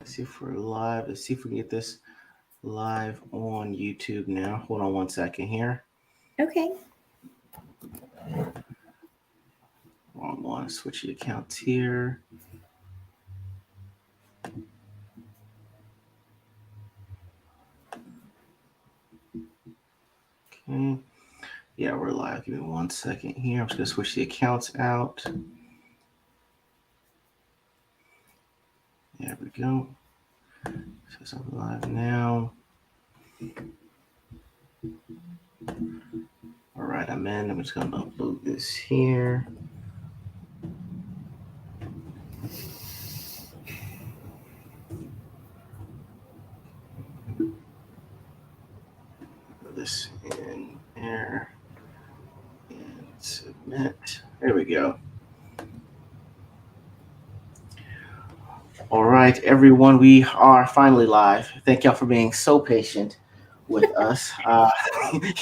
See if we're live. Let's see if we can get this live on YouTube now. Hold on one second here. Okay. Wrong one. Switch the accounts here. Okay. Yeah, we're live. Give me 1 second here. I'm just gonna switch the accounts out. There we go. So I'm live now. All right, I'm in. I'm just gonna upload this here. Put this in there and submit. There we go. All right, everyone, we are finally live. Thank y'all for being so patient with us.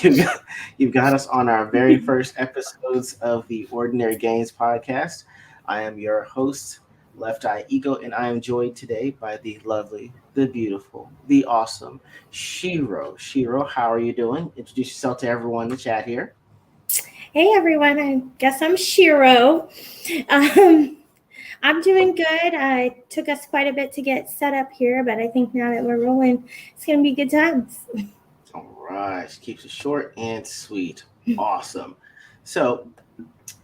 You've, got, you've got us on our very first episodes of the Ordinary Gains podcast. I am your host, Left Eye Ego, and I am joined today by the lovely, the beautiful, the awesome Shiro. Shiro, how are you doing? Introduce yourself to everyone in the chat here. Hey everyone, I guess I'm Shiro. Um, I'm doing good. It took us quite a bit to get set up here, but I think now that we're rolling, it's going to be good times. All right, she keeps it short and sweet. Awesome. So,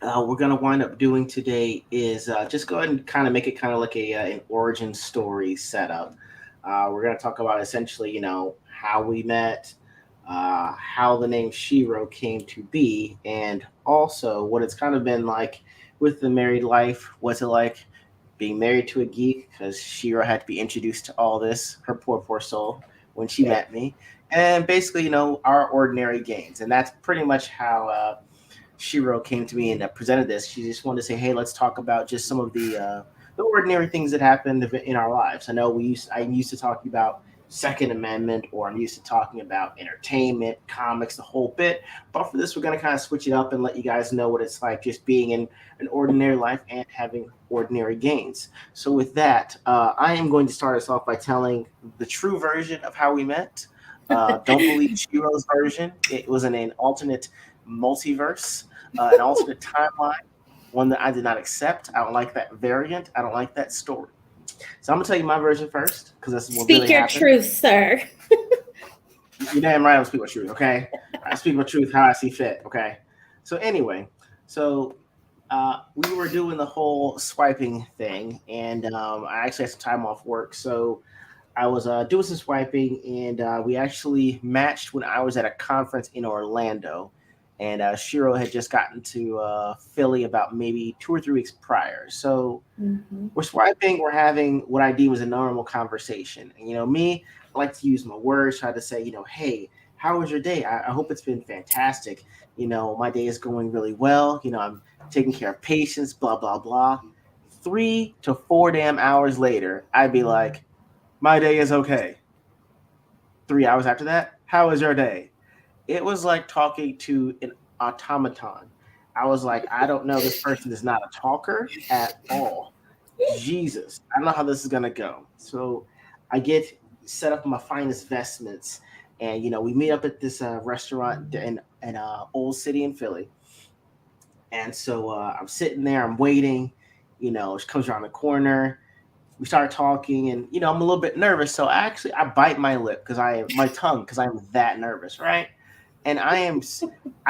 we're going to wind up doing today is just go ahead and kind of make it kind of like an origin story setup. We're going to talk about essentially, how we met, how the name Shiro came to be, and also what it's kind of been like with the married life. What's it like being married to a geek? Because Shiro had to be introduced to all this, her poor soul, when she met me. And basically, our ordinary gains. And that's pretty much how Shiro came to me and presented this. She just wanted to say, "Hey, let's talk about just some of the ordinary things that happened in our lives." I know I'm used to talking about Second Amendment, or I'm used to talking about entertainment, comics, the whole bit. But for this, we're gonna kind of switch it up and let you guys know what it's like just being in an ordinary life and having ordinary gains. So with that, I am going to start us off by telling the true version of how we met. Don't believe Shiro's version. It was in an alternate multiverse, an alternate timeline, one that I did not accept. I don't like that variant. I don't like that story. So I'm gonna tell you my version first because this is what Speak really your happened. truth, sir. You're damn right. I'm speaking with truth. Okay, I speak with truth how I see fit. Okay. So anyway, so we were doing the whole swiping thing, and I actually had some time off work, so I was doing some swiping, and we actually matched when I was at a conference in Orlando, and Shiro had just gotten to Philly about maybe 2 or 3 weeks prior. So Mm-hmm. we're swiping, we're having what I deem was a normal conversation. And me, I like to use my words, try to say, hey, how was your day? I hope it's been fantastic. My day is going really well. I'm taking care of patients, blah, blah, blah. 3 to 4 damn hours later, I'd be like, my day is okay. 3 hours after that, how was your day? It was like talking to an automaton. I was like, I don't know. This person is not a talker at all. Jesus, I don't know how this is gonna go. So I get set up in my finest vestments, and we meet up at this restaurant in Old City in Philly. And so I'm sitting there, I'm waiting. She comes around the corner. We start talking, and I'm a little bit nervous. So I bite my lip because my tongue because I'm that nervous, right? And I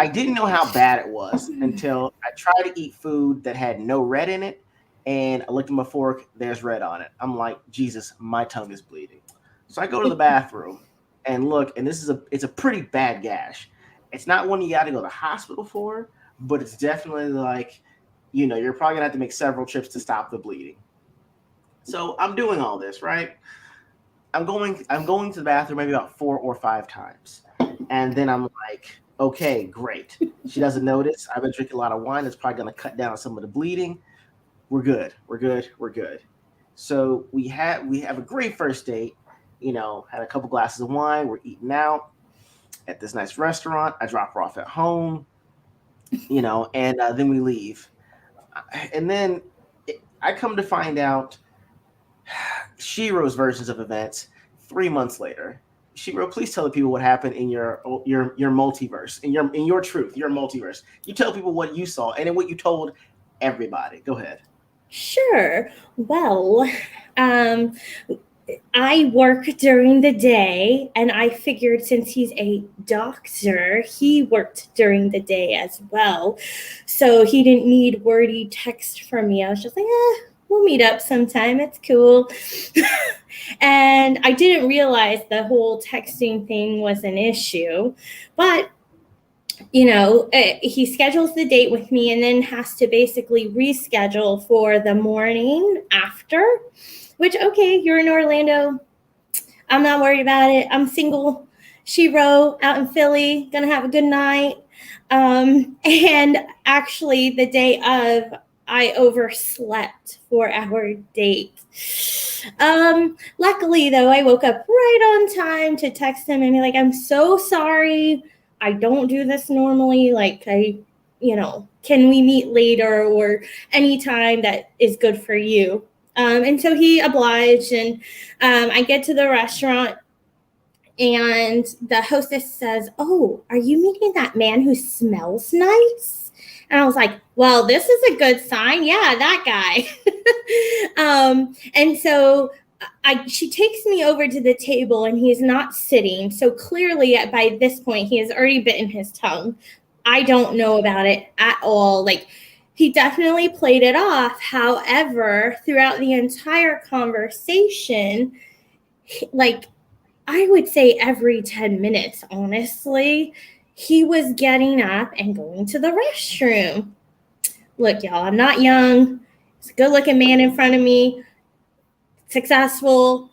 didn't know how bad it was until I tried to eat food that had no red in it, and I looked at my fork. There's red on it. I'm like, Jesus, my tongue is bleeding. So I go to the bathroom and look, and it's a pretty bad gash. It's not one you got to go to the hospital for, but it's definitely like, you're probably gonna have to make several trips to stop the bleeding. So I'm doing all this, right? I'm going to the bathroom maybe about 4 or 5 times. And then I'm like, okay, great. She doesn't notice. I've been drinking a lot of wine. It's probably gonna cut down some of the bleeding. We're good. We're good. We're good. So we have a great first date. Had a couple glasses of wine. We're eating out at this nice restaurant. I drop her off at home. And then we leave. And then I come to find out Shiro's versions of events 3 months later. Shiro, please tell the people what happened in your multiverse, in your truth, your multiverse. You tell people what you saw and then what you told everybody. Go ahead. Sure. Well, um, I work during the day, and I figured since he's a doctor, he worked during the day as well. So he didn't need wordy text from me. I was just like, we'll meet up sometime. It's cool. And I didn't realize the whole texting thing was an issue. But he schedules the date with me and then has to basically reschedule for the morning after, which, okay, you're in Orlando. I'm not worried about it. I'm single. Shiro out in Philly, gonna have a good night. And actually, the day of, I overslept for our date. Luckily, though, I woke up right on time to text him and be like, I'm so sorry. I don't do this normally. Like, can we meet later or anytime that is good for you? And so he obliged, and I get to the restaurant, and the hostess says, "Oh, are you meeting that man who smells nice?" And I was like, "Well, this is a good sign. Yeah, that guy." And so she takes me over to the table, and he's not sitting. So clearly, by this point, he has already bitten his tongue. I don't know about it at all. Like, he definitely played it off. However, throughout the entire conversation, like, I would say every 10 minutes, honestly, he was getting up and going to the restroom. Look, y'all, I'm not young. There's a good-looking man in front of me, successful.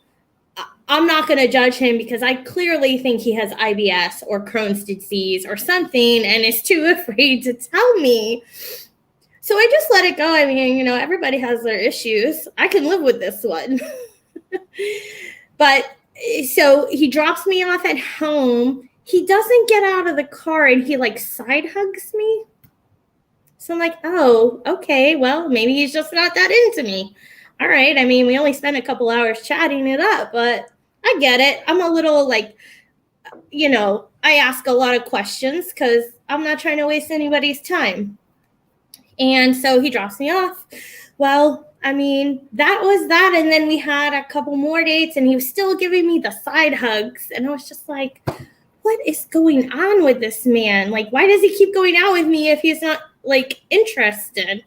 I'm not going to judge him because I clearly think he has IBS or Crohn's disease or something and is too afraid to tell me. So I just let it go. I mean, everybody has their issues. I can live with this one. But so he drops me off at home. He doesn't get out of the car and he side hugs me. So I'm like, oh, okay, well, maybe he's just not that into me. All right. I mean, we only spent a couple hours chatting it up, but I get it. I'm a little I ask a lot of questions because I'm not trying to waste anybody's time. And so he drops me off. Well, I mean, that was that. And then we had a couple more dates and he was still giving me the side hugs. And I was just like, what is going on with this man? Like, why does he keep going out with me if he's not interested?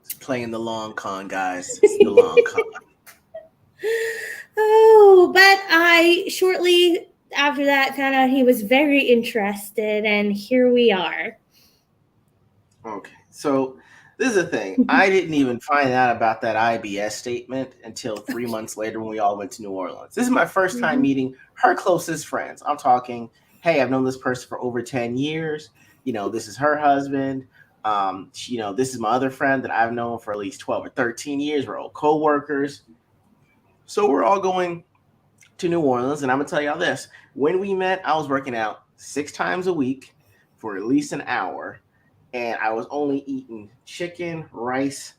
It's playing the long con, guys. It's the long con. Oh, but I shortly after that found out he was very interested. And here we are. Okay. So this is the thing. I didn't even find out about that IBS statement until 3 months later when we all went to New Orleans. This is my first time meeting her closest friends. I'm talking, hey, I've known this person for over 10 years. This is her husband. This is my other friend that I've known for at least 12 or 13 years. We're all co-workers. So we're all going to New Orleans. And I'm going to tell y'all this. When we met, I was working out 6 times a week for at least an hour. And I was only eating chicken, rice,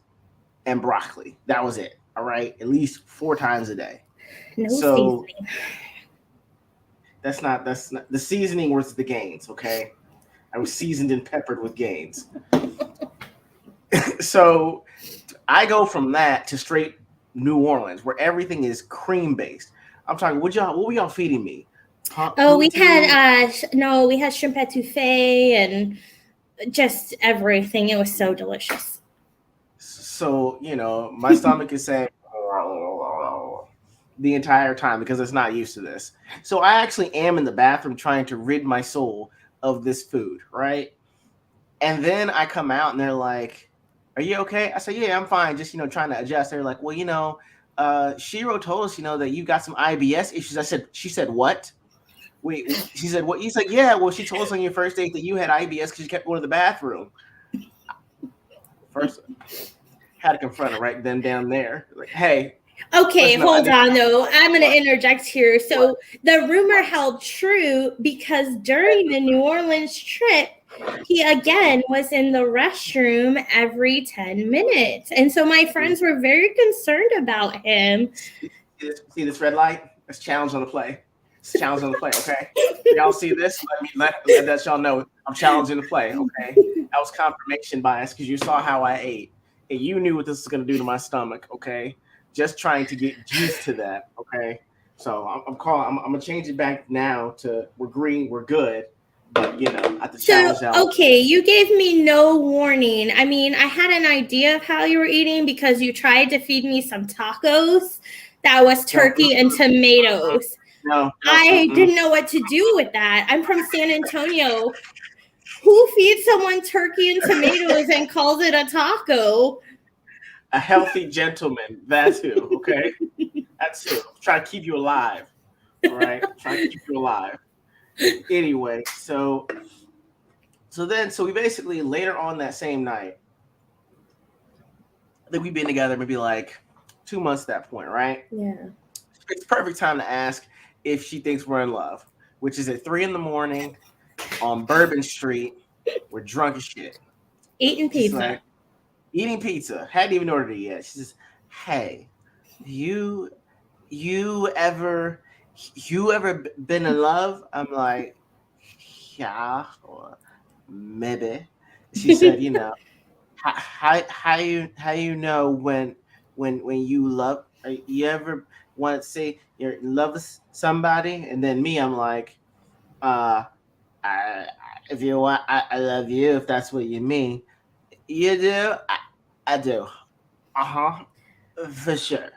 and broccoli. That was it. All right. At least 4 times a day. No so seasoning. That's not the seasoning was the gains. Okay. I was seasoned and peppered with gains. So I go from that to straight New Orleans where everything is cream based. I'm talking, what were y'all feeding me? We had we had shrimp etouffee and just everything. It was so delicious. So, my stomach is saying the entire time because it's not used to this. So I actually am in the bathroom trying to rid my soul of this food, right? And then I come out and they're like, are you okay? I say, yeah, I'm fine. Just, trying to adjust. They're like, well, Shiro told us, that you got some IBS issues. She said, what? Wait, she said, what? He's like, yeah, well, she told us on your first date that you had IBS because you kept going to the bathroom. First, had to confront her right then down there. Like, hey. Okay, hold on, though. I'm going to interject here. So the rumor held true because during the New Orleans trip, he again was in the restroom every 10 minutes. And so my friends were very concerned about him. See this red light? It's challenge on the play. It's challenge on the play. Okay. Y'all see this? Let that y'all know I'm challenging the play. Okay. That was confirmation bias because you saw how I ate and you knew what this was going to do to my stomach. Okay. Just trying to get used to that. Okay. So I'm calling. I'm gonna change it back now to we're green. We're good. But I have to So, challenge that. okay, you gave me no warning. I mean, I had an idea of how you were eating because you tried to feed me some tacos that was No, turkey and tomatoes. no, no. I didn't know what to do with that. I'm from San Antonio. Who feeds someone turkey and tomatoes and calls it a taco? A healthy gentleman. That's who. Okay. That's who. Try to keep you alive. All right. Try to keep you alive. Anyway, so we basically later on that same night, I think we've been together maybe like 2 months at that point, right? Yeah. It's perfect time to ask if she thinks we're in love, which is at 3 a.m. on Bourbon Street. We're drunk as shit. Eating She's pizza. like eating pizza. Hadn't even ordered it yet. She says, "Hey, you you ever you ever been in love?" I'm like, "Yeah, or maybe." She said, how you know when you love you ever want to say you're in love with somebody, and then me, I'm like, uh I, if you want, I love you, if that's what you mean. You do? I do. Uh-huh. For sure.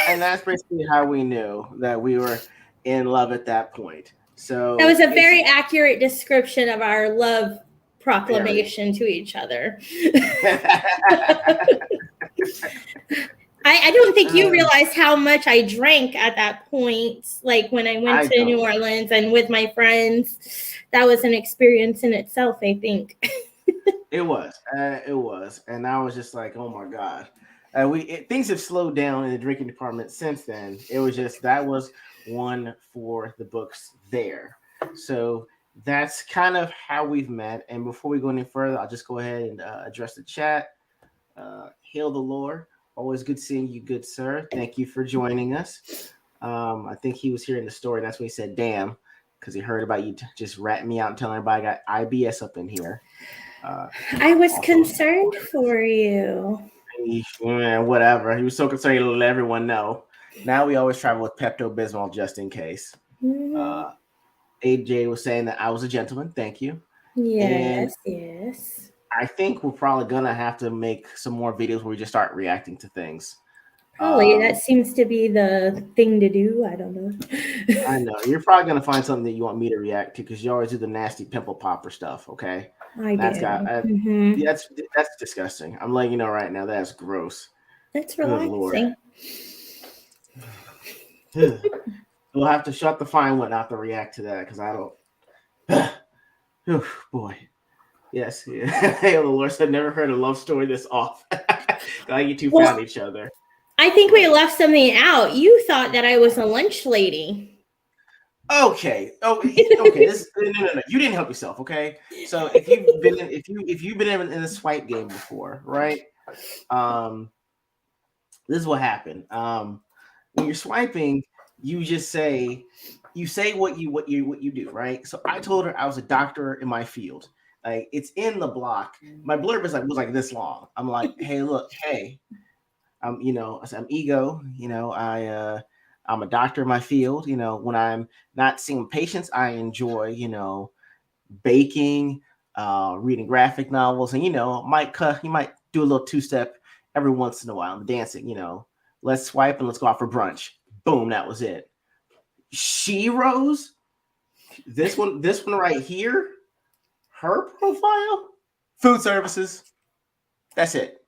And that's basically how we knew that we were in love at that point. That was So a it's very accurate description of our love very proclamation to each other. I don't think you realized how much I drank at that point. Like when I went I to New don't. Orleans and with my friends, that was an experience in itself, I think. It was, and I was just like, oh my god. Things have slowed down in the drinking department since then. It was just that was one for the books there. So that's kind of how we've met. And before we go any further, I'll just go ahead and address the chat. Hail the Lord. Always good seeing you, good sir. Thank you for joining us. I think he was hearing the story. That's when he said, "Damn," because he heard about you just ratting me out and telling everybody I got IBS up in here. I was Also, concerned for you. whatever. He was so concerned he let everyone know. Now we always travel with Pepto Bismol just in case. Mhm. Uh, AJ was saying that I was a gentleman. Thank you. And Yes, yes. I think we're probably gonna have to make some more videos where we just start reacting to things. Probably that Um, seems to be the thing to do. I don't know. I know you're probably gonna find something that you want me to react to because you always do the nasty pimple popper stuff. Okay, I that's got do. Hmm. yeah, that's disgusting. I'm letting you know right now. That's gross. That's Good lord. relaxing. We'll have to shut the fine one out to react to that because I don't. Boy, yes, yeah. Hey, the Lord said, never heard a love story this off. Glad you two found Well, each other. I think we But left something out. You thought that I was a lunch lady. okay, okay. This no. You didn't help yourself. Okay, so if you've been in a swipe game before, right? Um, this is what happened. When you're swiping, you just say what you do, right? So I told her I was a doctor in my field. Like it's in the block. My blurb was like this long. I'm like, hey, look, hey, I said I'm E.G.O. I'm a doctor in my field. When I'm not seeing patients, I enjoy baking, reading graphic novels, and you might do a little two step every once in a while. I'm dancing. Let's swipe and let's go out for brunch. Boom, that was it. She rose. This one right here, her profile, food services. That's it.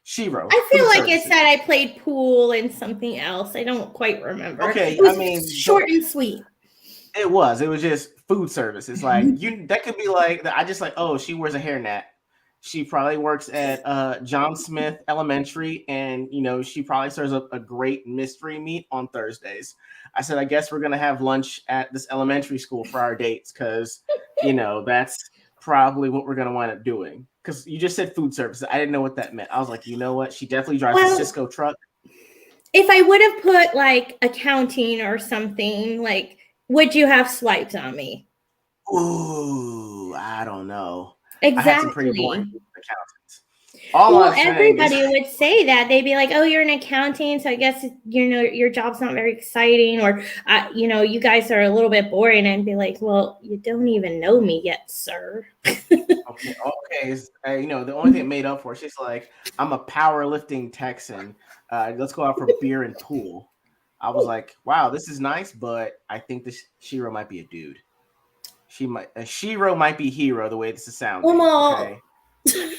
Shiro, I feel food like it services. said I played pool and something else. I don't quite remember. It Okay, I was mean, short and sweet. it was just food service. It's like that could be like I just like, oh, she wears a hairnet. She probably works at John Smith Elementary, and she probably serves a great mystery meat on Thursdays. I said, I guess we're gonna have lunch at this elementary school for our dates because that's probably what we're gonna wind up doing. Because you just said food service, I didn't know what that meant. I was like, you know what? She definitely drives a Well, Cisco truck. if I would have put like accounting or something, like, would you have swiped on me? Ooh, I don't know. I had some pretty boring Exactly. accountants. All Well, I'm saying is, everybody would say that. They'd be like, "Oh, you're an accounting, so I guess your job's not very exciting, or you guys are a little bit boring." And be like, "Well, you don't even know me yet, sir." okay, okay, the only thing it made up for, she's like, I'm a powerlifting Texan. Let's go out for beer and pool. I was like, wow, this is nice, but I think this Shiro might be a dude. Shiro might be hero the way this is Come sounding. on. Okay.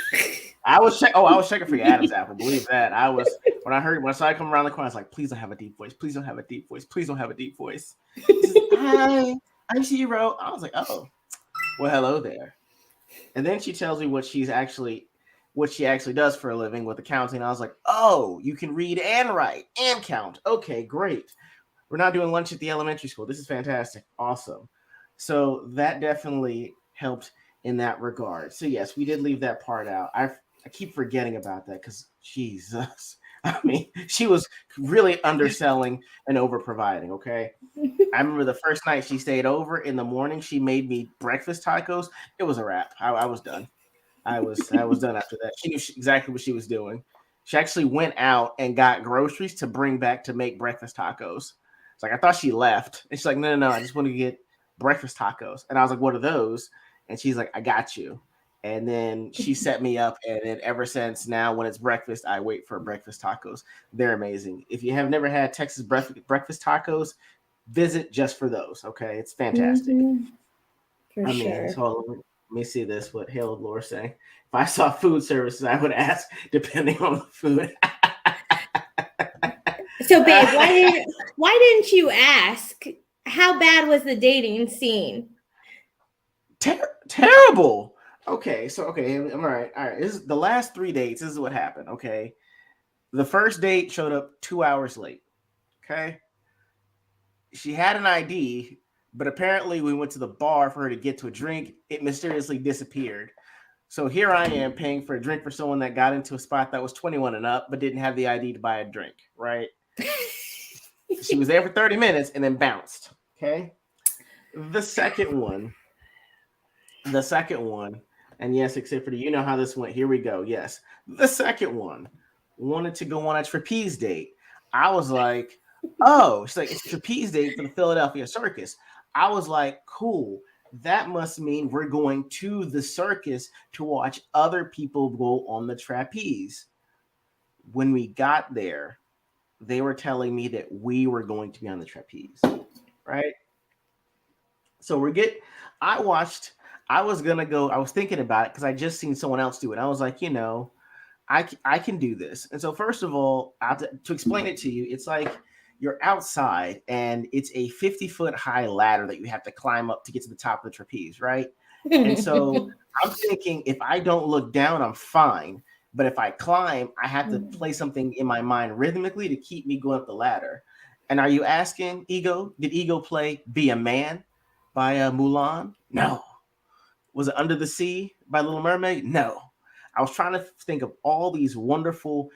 I was checking for your Adam's apple. Believe that. When I saw it come around the corner, I was like, please don't have a deep voice. Please don't have a deep voice. Please don't have a deep voice. He says, hi, I'm Shiro. I was like, oh, well, hello there. And then she tells me what she actually does for a living with accounting. I was like, oh, you can read and write and count. Okay, great. We're not doing lunch at the elementary school. This is fantastic. Awesome. So that definitely helped in that regard. So yes, we did leave that part out. I keep forgetting about that because Jesus. I mean, she was really underselling and over providing. Okay. I remember the first night she stayed over in the morning, she made me breakfast tacos. It was a wrap. I was done. I was done after that. She knew exactly what she was doing. She actually went out and got groceries to bring back to make breakfast tacos. It's like I thought she left, and she's like, no, I just want to get breakfast tacos. And I was like, what are those? And she's like, I got you. And then she set me up, and then ever since now, when it's breakfast, I wait for breakfast tacos. They're amazing. If you have never had Texas breakfast tacos, visit just for those. Okay, it's fantastic. Mhm, for I mean, sure. so let me see this. What Hail of Lore saying? If I saw food services, I would ask, depending on the food. So, babe, why didn't you ask how bad was the dating scene? Terrible. Okay, I'm all right. All right, this is the last 3 dates. This is what happened. Okay, the first date showed up 2 hours late. Okay, she had an ID, but apparently we went to the bar for her to get to a drink. It mysteriously disappeared. So here I am paying for a drink for someone that got into a spot that was 21 and up, but didn't have the ID to buy a drink, right? She was there for 30 minutes and then bounced. Okay. The second one, the second one, and yes, except for you know how this went. Here we go. Yes. The second one wanted to go on a trapeze date. I was like, oh, she's like, it's a trapeze date for the Philadelphia Circus. I was like, cool. That must mean we're going to the circus to watch other people go on the trapeze. When we got there, they were telling me that we were going to be on the trapeze, right? So we get, I watched, I was gonna go, I was thinking about it because I just seen someone else do it. I was like, I can do this. And so first of all, to explain it to you, it's like you're outside and it's a 50-foot high ladder that you have to climb up to get to the top of the trapeze, right? And so I'm thinking if I don't look down, I'm fine. But if I climb, I have to play something in my mind rhythmically to keep me going up the ladder. And are you asking Ego? Did Ego play "Be a Man" by Mulan? No. Was it "Under the Sea" by Little Mermaid? No. I was trying to think of all these wonderful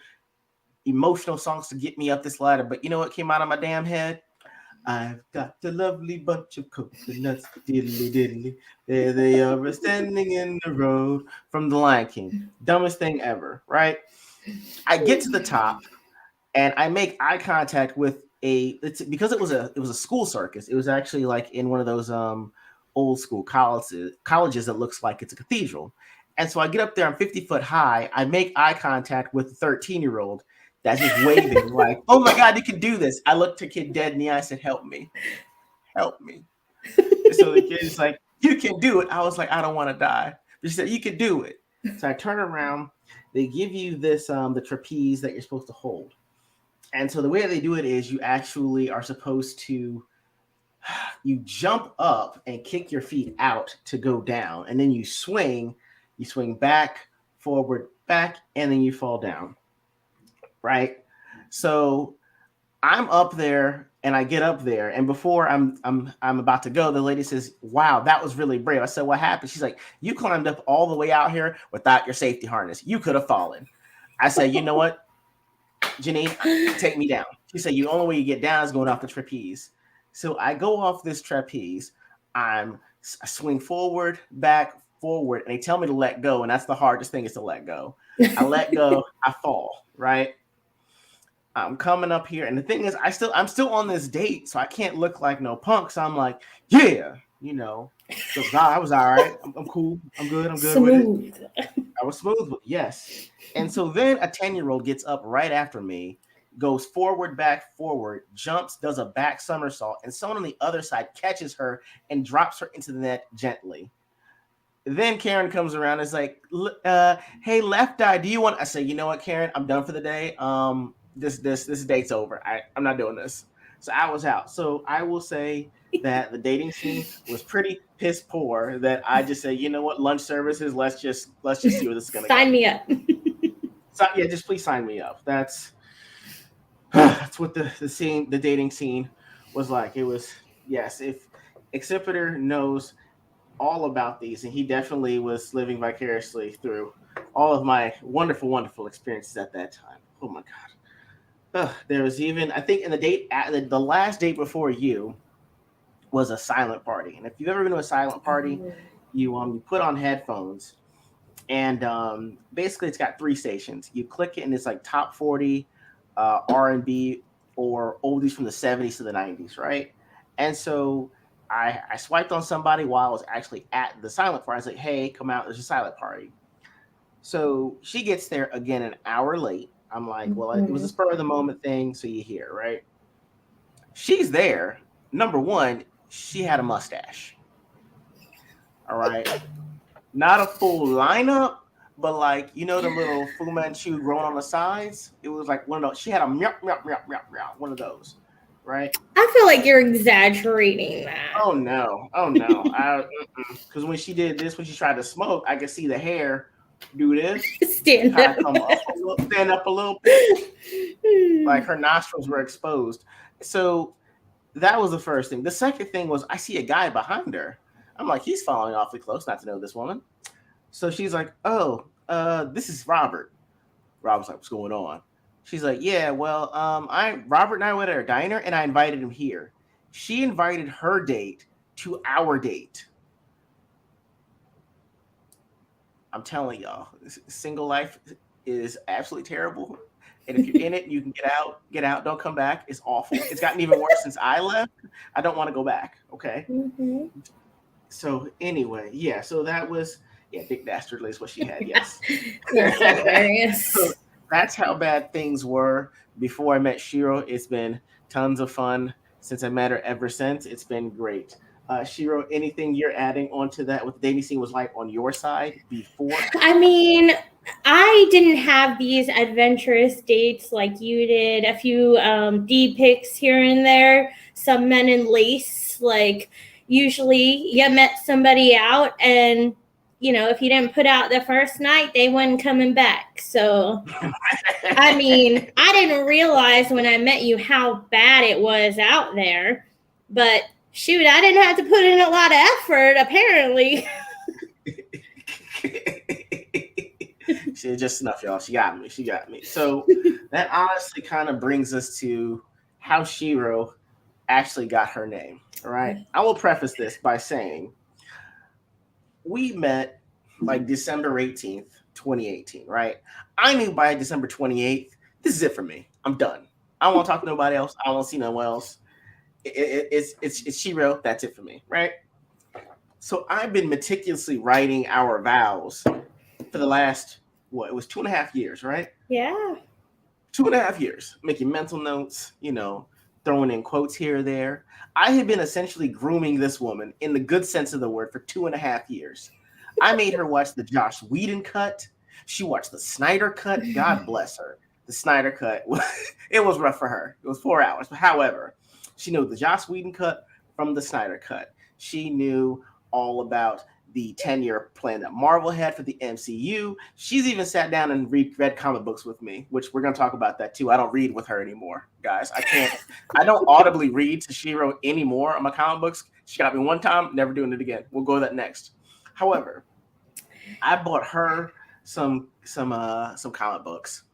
emotional songs to get me up this ladder, but you know what came out of my damn head? I've got a lovely bunch of coconuts, diddly diddly. There they are standing in the road from The Lion King. Dumbest thing ever, right? I get to the top and I make eye contact with it's because it was a school circus. It was actually like in one of those old school colleges that looks like it's a cathedral. And so I get up there, I'm 50 foot high. I make eye contact with the 13-year-old that's just waving, like, oh my God, you can do this. I looked the kid dead in the eye. I said, help me, help me. And so the kid's like, you can do it. I was like, I don't want to die. But she said, you can do it. So I turn around. They give you this, the trapeze that you're supposed to hold. And so the way they do it is you actually are supposed to you jump up and kick your feet out to go down, and then you swing back, forward, back, and then you fall down. Right? So I'm up there and I get up there, and before I'm about to go, the lady says, "Wow, that was really brave." I said, "What happened?" She's like, "You climbed up all the way out here without your safety harness. You could have fallen." I said, "You know what, Janine, take me down." She said, "You only way you get down is going off the trapeze." So I go off this trapeze. I swing forward, back, forward, and they tell me to let go, and that's the hardest thing is to let go. I let go, I fall, right? I'm coming up here, and the thing is, I'm still on this date, so I can't look like no punk. So I'm like, yeah, So I was all right. I'm cool. I'm good. I'm good with it. Smooth. I was smooth with yes. And so then a 10-year-old gets up right after me, goes forward, back, forward, jumps, does a back somersault, and someone on the other side catches her and drops her into the net gently. Then Karen comes around and is like, "Hey, left eye, do you want?" I say, "You know what, Karen, I'm done for the day. This date's over. I'm not doing this." So I was out. So I will say that the dating scene was pretty piss poor. That I just say, you know what, lunch services. Let's just see where this is gonna go. Sign me up. So yeah, just please sign me up. That's what the dating scene was like. It was yes. If Exhibitor knows all about these, and he definitely was living vicariously through all of my wonderful, wonderful experiences at that time. Oh my god! There was even I think in the last date before you was a silent party, and if you've ever been to a silent party, you put on headphones, and basically it's got three stations. You click it, and it's like top 40 R&B or oldies from the 70s to the 90s, right? And so I swiped on somebody while I was actually at the silent party. I was like, "Hey, come out! There's a silent party." So she gets there again an hour late. I'm like, "Well, it was a spur of the moment thing, so you hear, right?" She's there. Number one, she had a mustache. All right, not a full lineup, but like the little Fu Manchu growing on the sides. It was like one of those. She had a meow meow meow meow meow, one of those, right? I feel like you're exaggerating that. Oh no, oh no. Because when she tried to smoke, I could see the hair do this, Stand kind of up. come up stand up a little bit, like her nostrils were exposed. So that was the first thing. The second thing was I see a guy behind her. I'm like, he's following awfully close, not to know this woman. So she's like, "Oh, this is Robert." Robert's like, "What's going on?" She's like, "Yeah, well, I Robert and I went at a diner, and I invited him here." She invited her date to our date. I'm telling y'all, single life is absolutely terrible. And if you're in it, you can get out, get out, don't come back. It's awful. It's gotten even worse since I left. I don't want to go back. Okay. Mm-hmm. So anyway, yeah. So that was Dick Dastardly is what she had. Yes. That's So hilarious. that's how bad things were before I met Shiro. It's been tons of fun since I met her. Ever since, it's been great. Shiro, anything you're adding onto that? What the dating scene was like on your side before? I mean, I didn't have these adventurous dates like you did. A few D pics here and there. Some men in lace. Like usually, you met somebody out, and if you didn't put out the first night, they wasn't coming back. So I mean, I didn't realize when I met you how bad it was out there. But shoot, I didn't have to put in a lot of effort, apparently. She just enough, y'all. She got me. She got me. So that honestly kind of brings us to how Shiro actually got her name. All right. I will preface this by saying we met like December 18th, 2018, right? I knew by December 28th, this is it for me. I'm done. I don't want to talk to nobody else. I don't want to see no one else. It's Shiro. That's it for me, right? So I've been meticulously writing our vows for the last what it was 2.5 years, right? Yeah. 2.5 years, making mental notes, throwing in quotes here or there. I had been essentially grooming this woman in the good sense of the word for 2.5 years. I made her watch the Josh Whedon cut. She watched the Snyder cut. God bless her. The Snyder cut, it was rough for her. It was 4 hours. But however, she knew the Josh Whedon cut from the Snyder cut. She knew all about the 10-year plan that Marvel had for the MCU. She's even sat down and read comic books with me, which we're going to talk about that too. I don't read with her anymore, guys. I don't audibly read to Shiro anymore on my comic books. She got me one time, never doing it again. We'll go to that next. However, I bought her some comic books.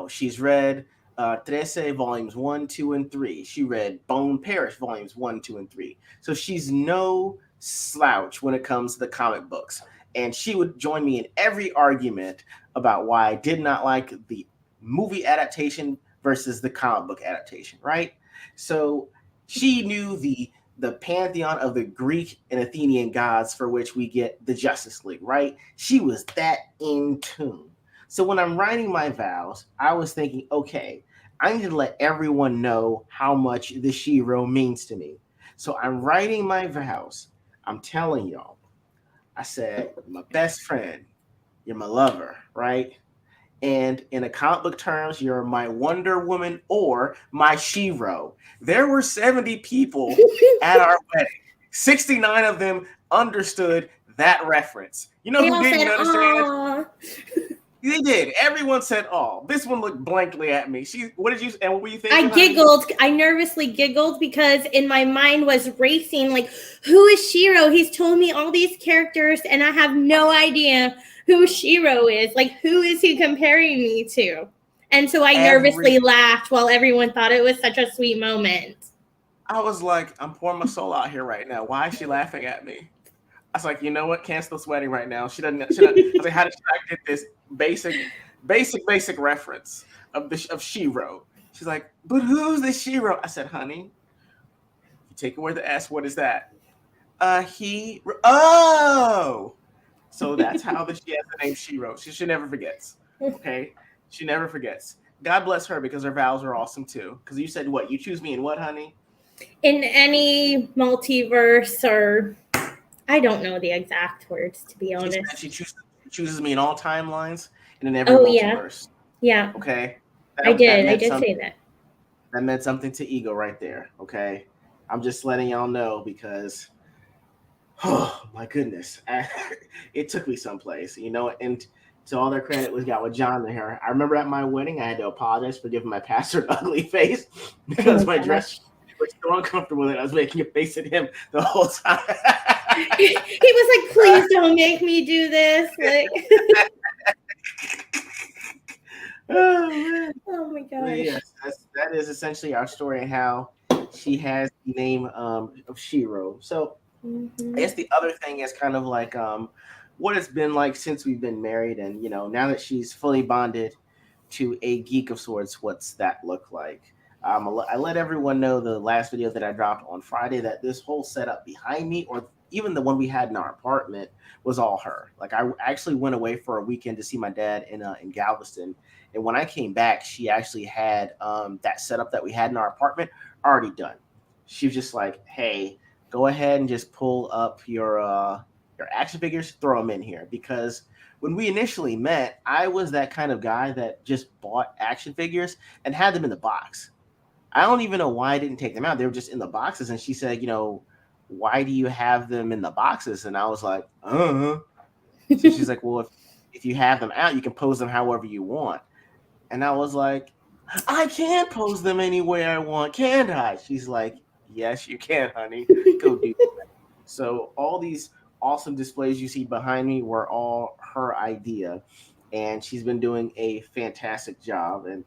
She's read Trece volumes 1, 2, and 3. She read Bone Parish volumes 1, 2, and 3. So she's no slouch when it comes to the comic books. And she would join me in every argument about why I did not like the movie adaptation versus the comic book adaptation, right? So she knew the pantheon of the Greek and Athenian gods for which we get the Justice League, right? She was that in tune. So when I'm writing my vows, I was thinking, okay, I need to let everyone know how much the Shiro means to me. So I'm writing my vows. I'm telling y'all, I said, my best friend, you're my lover, right? And in a comic book terms, you're my Wonder Woman or my Shiro. There were 70 people at our wedding. 69 of them understood that reference. You know They who all said, didn't understand? "Aw." They did. Everyone said, "Oh." This one looked blankly at me. She, what did you? And what were you I thinking, honey? giggled. I nervously giggled because in my mind was racing. Like, who is Shiro? He's told me all these characters, and I have no idea who Shiro is. Like, who is he comparing me to? And so I Every, nervously laughed while everyone thought it was such a sweet moment. I was like, I'm pouring my soul out here right now. Why is she laughing at me? I was like, you know what? Cancel this wedding right now. She doesn't. She doesn't. I was like, how did I get this basic reference of Shiro? She's like, but who's the Shiro? I said, honey, you take away the S. What is that? He. Oh, so that's how she has the name Shiro. She never forgets. Okay, she never forgets. God bless her because her vows are awesome too. Because you said what? You choose me in what, honey? In any multiverse, or I don't know the exact words, to be She said honest. chooses me in all timelines and in every Oh, yeah. multiverse. Yeah, Okay, I that did. I meant did something. say that. That meant something to Ego right there. Okay, I'm just letting y'all know because, oh my goodness, it took me someplace, you know. And to all their credit was got with John in here. I remember at my wedding, I had to apologize for giving my pastor an ugly face Oh because my my dress gosh. was so uncomfortable that I was making a face at him the whole time. He was like, please don't make me do this. Like, Oh man. oh my But gosh. yes, that is essentially our story and how she has the name of Shiro. So I Mm-hmm. guess the other thing is kind of like what it's been like since we've been married, and you know now that she's fully bonded to a geek of sorts, what's that look like? I let everyone know the last video that I dropped on Friday that this whole setup behind me, or even the one we had in our apartment, was all her. Like I actually went away for a weekend to see my dad in Galveston, and when I came back, she actually had that setup that we had in our apartment already done. She was just like, "Hey, go ahead and just pull up your action figures, throw them in here." Because when we initially met, I was that kind of guy that just bought action figures and had them in the box. I don't even know why I didn't take them out. They were just in the boxes. And she said, you know, why do you have them in the boxes? And I was like, So she's like, well, if you have them out, you can pose them however you want. And I was like, I can pose them any way I want, can't I? She's like, yes, you can, honey. Go do. So all these awesome displays you see behind me were all her idea, and she's been doing a fantastic job. And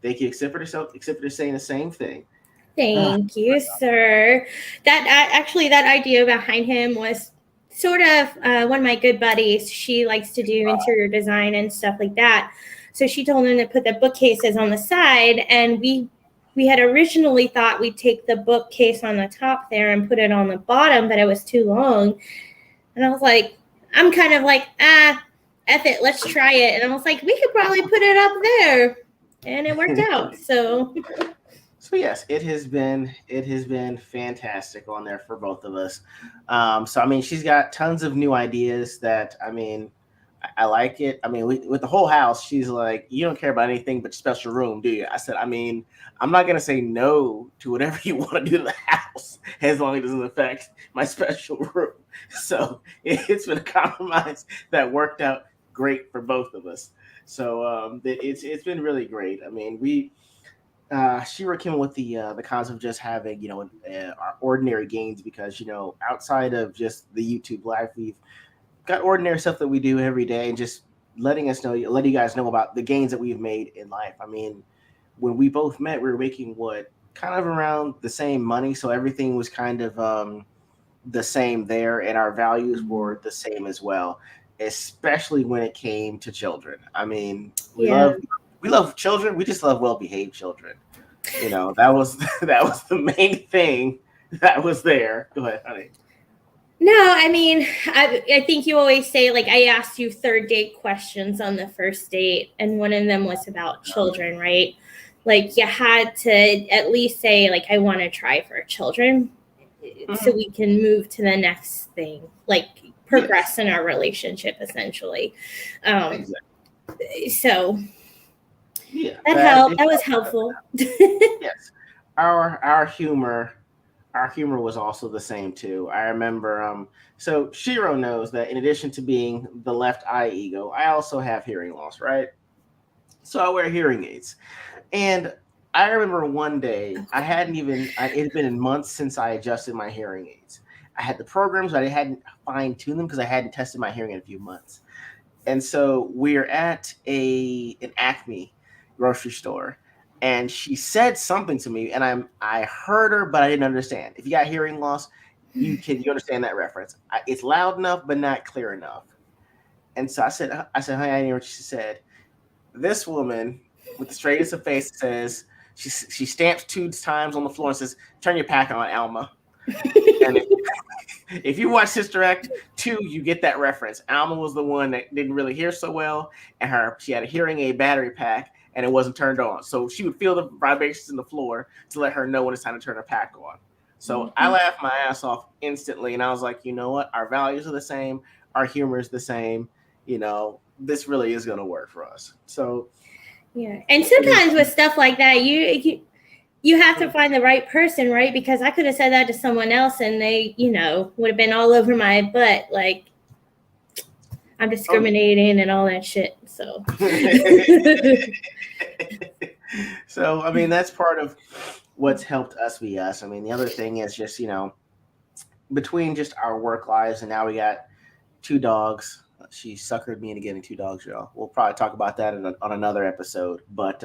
thank you, except for saying the same thing. Ah, Thank you, sir. That actually, that idea behind him was sort of one of my good buddies. She likes to do interior design and stuff like that. So she told him to put the bookcases on the side, and we had originally thought we'd take the bookcase on the top there and put it on the bottom, but it was too long. And I was like, I'm kind of like, F it, let's try it. And I was like, we could probably put it up there, and it worked out. So so yes, it has been fantastic on there for both of us. So I mean, she's got tons of new ideas that I mean, I like it. I mean, with the whole house, she's like, "You don't care about anything but special room, do you?" I said, "I mean, I'm not gonna say no to whatever you want to do to the house, as long as it doesn't affect my special room." So it's been a compromise that worked out great for both of us. So it's been really great. I mean, Shira came with the concept of just having our ordinary gains because outside of just the YouTube live, we've got ordinary stuff that we do every day, and just letting you guys know about the gains that we've made in life. I mean, when we both met, we were making what kind of around the same money, so everything was kind of the same there, and our values Mhm. were the same as well, especially when it came to children. I mean, Yeah. we love children. We just love well behaved children. That was that was the main thing that was there. Go ahead, honey. No, I mean, I think you always say, like, I asked you third date questions on the first date, and one of them was about children, right? Like, you had to at least say, like, I want to try for children so Mhm. we can move to the next thing, like, Yes, progress in our relationship, essentially. Um, exactly. so Yeah, that that helped. it That was helped. helpful. Yes, our humor was also the same too. I remember so Shiro knows that in addition to being the left eye ego, I also have hearing loss, right? So I wear hearing aids. And I remember one day it had been in months since I adjusted my hearing aids. I had the programs, but I hadn't fine tuned them because I hadn't tested my hearing in a few months. And so we're at an Acme grocery store, and she said something to me, and I heard her, but I didn't understand. If you got hearing loss, you understand that reference. It's loud enough, but not clear enough. And so I said, honey, I didn't hear what she said. This woman with the straightest of face says she stamps two times on the floor and says, "Turn your pack on, Alma." And if you watch Sister Act 2, you get that reference. Alma was the one that didn't really hear so well, and she had a hearing aid battery pack, and it wasn't turned on. So she would feel the vibrations in the floor to let her know when it's time to turn her pack on. So I Mhm. laughed my ass off instantly, and I was like, you know what? Our values are the same, our humor is the same. This really is going to work for us. So, Yeah, and I mean, sometimes with stuff like that, you have to find the right person, right? Because I could have said that to someone else, and they, would have been all over my butt, like I'm oh yeah. discriminating and all that shit. So, So I mean that's part of what's helped us be us. I mean the other thing is just between just our work lives and now we got two dogs. She suckered me into getting two dogs, y'all. We'll probably talk about that on another episode. But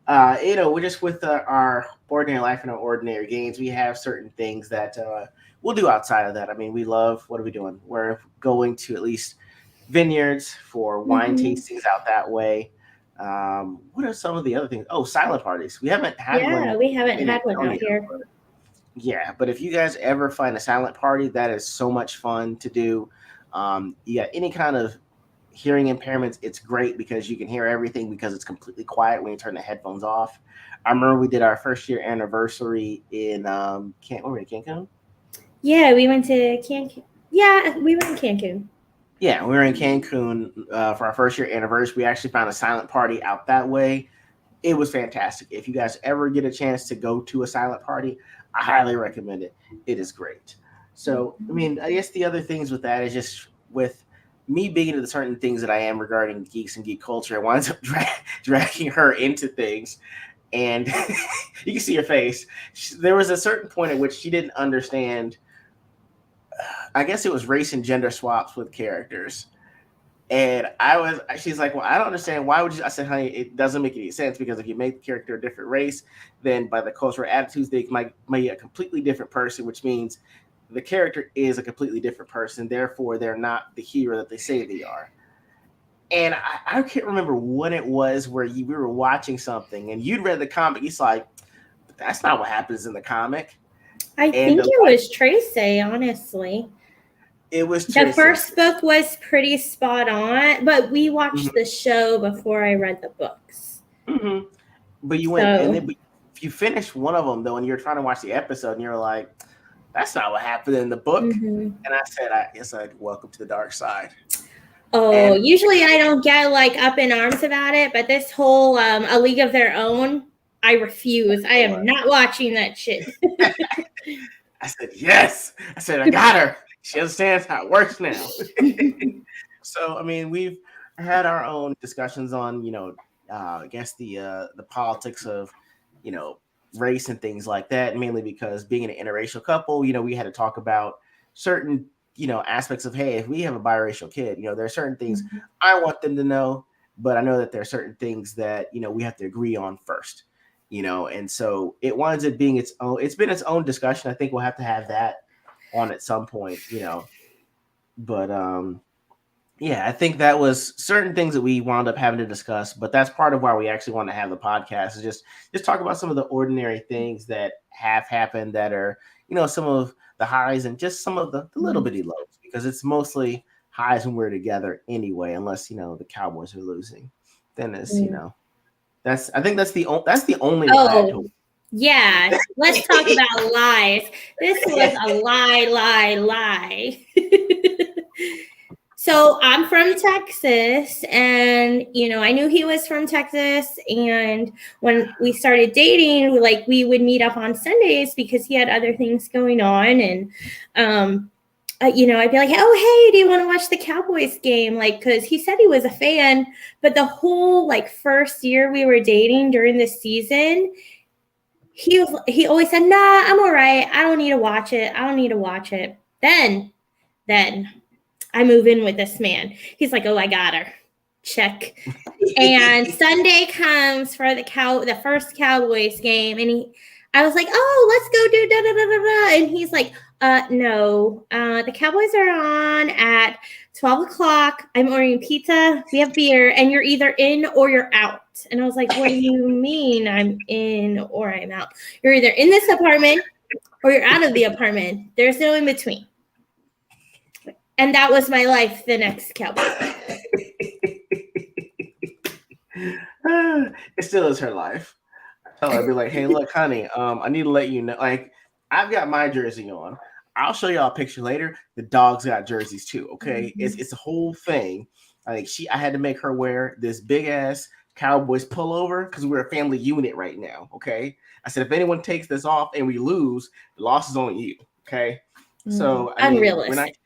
we're just with our ordinary life and our ordinary gains. We have certain things that we'll do outside of that. I mean, we love what are we doing? We're going to at least vineyards for wine mhm. tastings out that way. What are some of the other things? Oh, silent parties. We haven't had Yeah, one we haven't in had one out Antonio. here. Yeah, but if you guys ever find a silent party, that is so much fun to do. You got any kind of hearing impairments, it's great because you can hear everything because it's completely quiet when you turn the headphones off. I remember we did our first year anniversary in where were we, Cancun? Yeah, we went to Cancun. Yeah, we were in Cancun. Yeah, we were in Cancun for our first year anniversary. We actually found a silent party out that way. It was fantastic. If you guys ever get a chance to go to a silent party, I highly recommend it. It is great. So, I mean, I guess the other things with that is just with me being into the certain things that I am regarding geeks and geek culture, I wanted to dragging her into things. And you can see her face. There was a certain point at which she didn't understand. I guess it was race and gender swaps with characters. And she's like, well, I don't understand. Why would you? I said, honey, it doesn't make any sense because if you make the character a different race, then by the cultural attitudes, they might be a completely different person, which means the character is a completely different person. Therefore, they're not the hero that they say they are. And I can't remember when it was where we were watching something and you'd read the comic. He's like, but that's not what happens in the comic. I And think it was Tracy, honestly. it was The Tracy. first book was pretty spot on, but we watched Mm-hmm. the show before I read the books. Mm-hmm. But you went and So, then but if you finished one of them though, and you're trying to watch the episode, and you're like, "That's not what happened in the book." mhm. And I said, "Welcome to the dark side." Oh, And usually I don't get like up in arms about it, but this whole A League of Their Own, I refuse. I am not watching that shit. I said, "Yes." I said, "I got her. She understands how it works now." So I mean, we've had our own discussions on I guess the politics of you know race and things like that, mainly because being an interracial couple, we had to talk about certain aspects of, hey, if we have a biracial kid, there are certain things I want them to know, but I know that there are certain things that, we have to agree on first, and so it winds up being its own. It's been its own discussion. I think we'll have to have that on at some point, but yeah, I think that was certain things that we wound up having to discuss, but that's part of why we actually want to have the podcast, is just talk about some of the ordinary things that have happened that are, some of the highs and just some of the little bitty lows, because it's mostly highs when we're together anyway, unless, the Cowboys are losing. Then it's, I think that's the only lie I Oh, told. yeah. Let's talk about lies. This was a lie. So I'm from Texas, and I knew he was from Texas. And when we started dating, we would meet up on Sundays because he had other things going on. And I'd be like, oh, hey, do you want to watch the Cowboys game? Because he said he was a fan, but the whole first year we were dating during the season, he always said, nah, I'm all right. I don't need to watch it. Then I move in with this man. He's like, oh, I got her. Check. And Sunday comes for the first Cowboys game, and I was like, oh, let's go do da da da da da. And he's like, no, the Cowboys are on at 12 o'clock. I'm ordering pizza. We have beer, and you're either in or you're out. And I was like, what do you mean I'm in or I'm out? You're either in this apartment or you're out of the apartment. There's no in between. And that was my life the next Cowboys. It still is her life. Tell her, I'd be like, hey, look, honey, I need to let you know, I've got my jersey on. I'll show y'all a picture later. The dogs got jerseys too. Okay, it's a whole thing. I had to make her wear this big ass Cowboys pullover because we're a family unit right now. Okay, I said if anyone takes this off and we lose, the loss is on you. Okay, so I mean, unrealistic.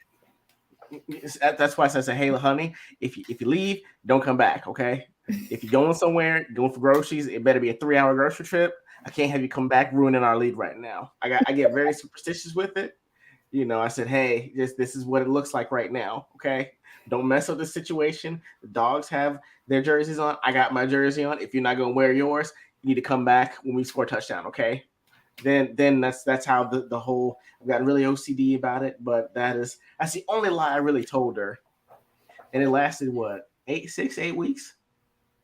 That's why I said, hey, honey, if you leave, don't come back. Okay, if you're going somewhere, going for groceries, it better be a 3-hour grocery trip. I can't have you come back ruining our lead right now. I get very superstitious with it. I said, hey, this is what it looks like right now. Okay. Don't mess up the situation. The dogs have their jerseys on. I got my jersey on. If you're not going to wear yours, you need to come back when we score a touchdown. Okay. Then that's how the whole, I've got really OCD about it, but that's the only lie I really told her. And it lasted what, 8 weeks?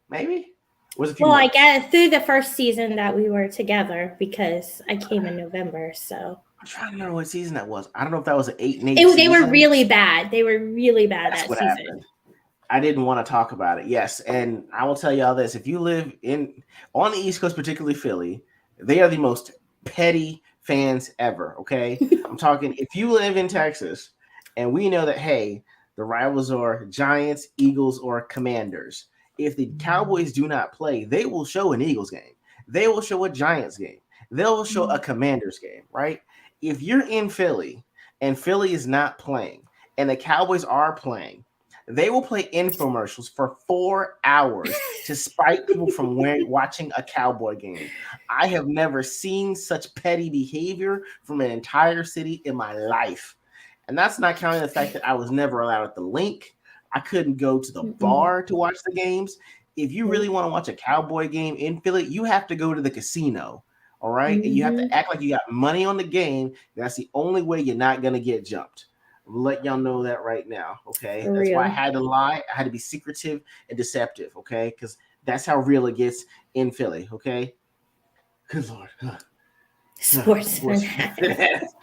Maybe? Was a few months. I guess through the first season that we were together, because I came in November. So I'm trying to remember what season that was. I don't know if that was an 8-8 season. They were really bad. That's that season. Happened. I didn't want to talk about it. Yes, and I will tell y'all this: if you live on the East Coast, particularly Philly, they are the most petty fans ever. Okay, I'm talking. If you live in Texas, and we know that, hey, the rivals are Giants, Eagles, or Commanders. If the Cowboys do not play, they will show an Eagles game. They will show a Giants game. They'll show a Commanders game, right? If you're in Philly and Philly is not playing and the Cowboys are playing, they will play infomercials for 4 hours to spite people from watching a Cowboy game. I have never seen such petty behavior from an entire city in my life. And that's not counting the fact that I was never allowed at the link. I couldn't go to the bar to watch the games. If you really want to watch a Cowboy game in Philly, you have to go to the casino. All right. And you have to act like you got money on the game. That's the only way you're not going to get jumped. I'm let y'all know that right now. Okay. That's why I had to lie. I had to be secretive and deceptive. Okay. Because that's how real it gets in Philly. Okay. Good Lord. Sports fanatics.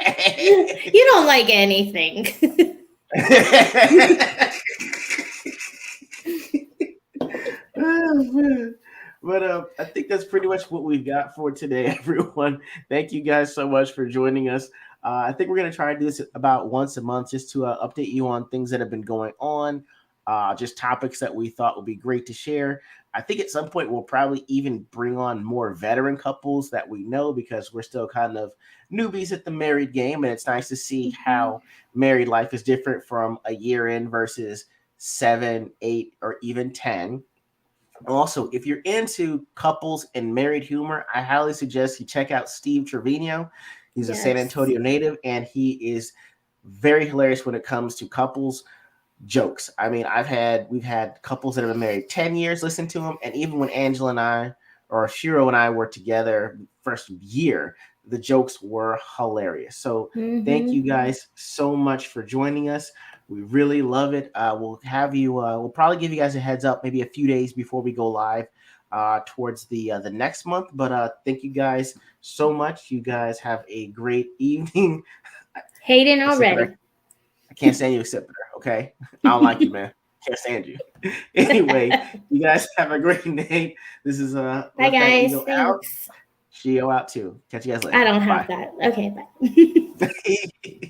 You don't like anything. Oh, man. But I think that's pretty much what we've got for today, everyone. Thank you guys so much for joining us. I think we're going to try to do this about once a month just to update you on things that have been going on, just topics that we thought would be great to share. I think at some point we'll probably even bring on more veteran couples that we know, because we're still kind of newbies at the married game. And it's nice to see how married life is different from a year in versus 7, 8, or even 10. Also, if you're into couples and married humor, I highly suggest you check out Steve Trevino. He's a San Antonio native, and he is very hilarious when it comes to couples. jokes. I mean, we've had couples that have been married 10 years listen to them, and even when Angela and I or Shiro and I were together first year, the jokes were hilarious. So thank you Mm-hmm. guys so much for joining us. We really love it. We'll probably give you guys a heads up maybe a few days before we go live towards the next month. But thank you guys so much. You guys have a great evening. Hayden Except that already. I can't stand you, except there. Okay, I don't like you, man. Can't stand you. Anyway, you guys have a great night. This is Bye, Let That guys. Ego Out. Thanks. Shio out too. Catch you guys I later. don't have Bye. that. Okay, bye.